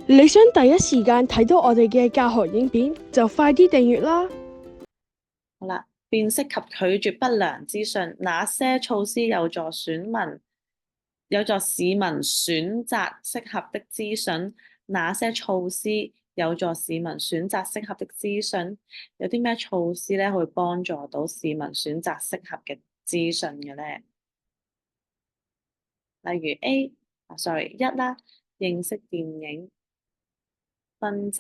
你想第一時間睇到我哋嘅教學影片，就快啲訂閱啦！好啦，辨識及拒絕不良資訊，哪些措施有助市民選擇適合的資訊？哪些措施有助市民選擇適合的資訊？有啲咩措施咧會幫助到市民選擇適合嘅資訊嘅咧？例如 一啦，認識電影分級，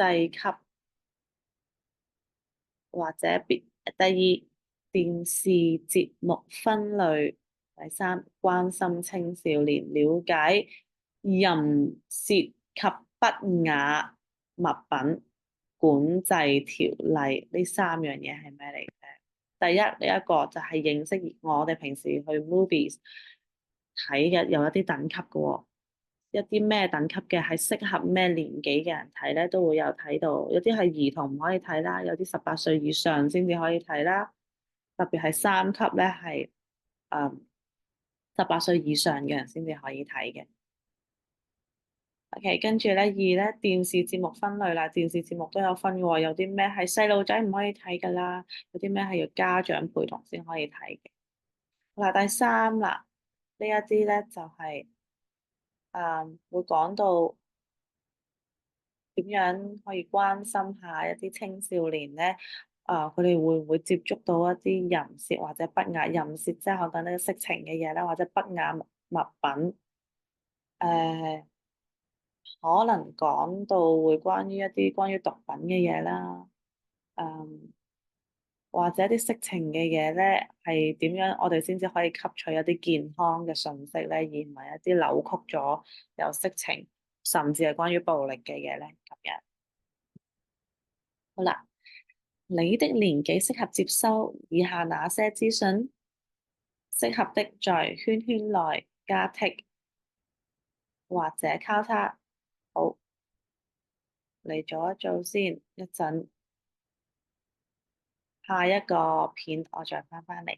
或者第二，電視節目分類，第三，關心青少年，了解淫褻及不雅物品管制條例，呢三樣嘢係咩嚟嘅？第一，呢一個就係認識我哋平時去 movies 睇嘅有一啲等級嘅喎，一啲咩等級嘅係適合咩年紀嘅人睇咧，都會有睇到。有啲係兒童唔可以睇啦，有啲18歲以上先至可以睇啦。特別係3級咧，係18歲以上嘅人先至可以睇嘅。OK，跟住咧2咧，電視節目分類啦，電視節目都有分嘅喎，有啲咩係細路仔唔可以睇㗎啦，有啲咩係要家長陪同先可以睇嘅。嗱，第3啦，呢一啲咧就係會講到點樣可以關心下一啲青少年咧？佢哋會唔會接觸到一啲淫褻或者不雅？淫褻即係可能呢啲色情嘅嘢啦，或者不雅物品。可能講到會關於一啲關於毒品嘅嘢啦。或者啲色情嘅嘢咧，係點樣我哋先至可以吸取一啲健康嘅信息咧，而唔係一啲扭曲咗有色情，甚至係關於暴力嘅嘢咧咁樣。好啦，你的年紀適合接收以下哪些資訊？適合的在圈圈內加剔或者交叉。好，嚟做一做先，一陣下一個片我再返嚟。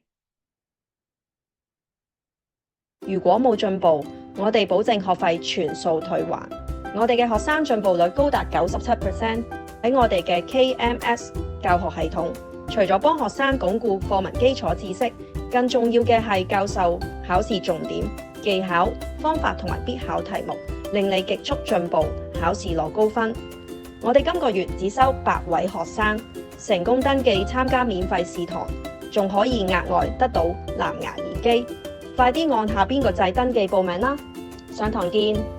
如果冇進步，我哋保證學費全數退還。我哋嘅學生進步率高達97%。喺我哋嘅 KMS 教學系統，除咗幫學生鞏固課文基礎知識，更重要嘅係教授考試重點、技巧、方法同埋必考題目，令你極速進步，考試攞高分。我哋今個月只收8位學生，成功登記參加免費試堂，仲可以額外得到藍牙耳機。快啲按下邊個掣登記報名啦！上堂見。